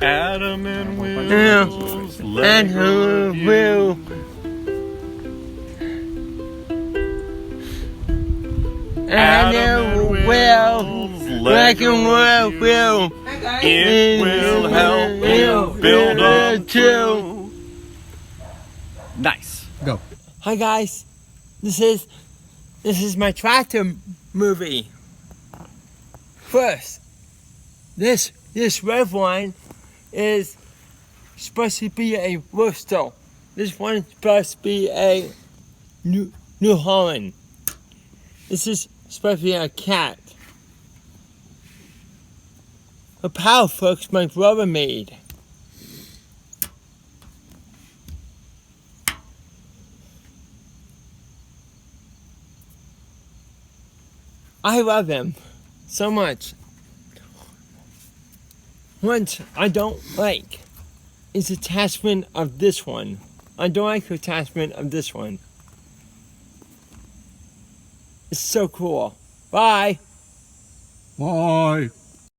Adam and Will's And Lego Will. Adam and Will's Lego Will. It will help you build a too. Nice. Go. Hi guys, this is my tractor movie. First, this red one is supposed to be a Worcester. This one is supposed to be a New Holland. This is supposed to be a cat. A Power Folks my brother made. I love him so much. What I don't like is the attachment of this one. I don't like the attachment of this one. It's so cool. Bye. Bye.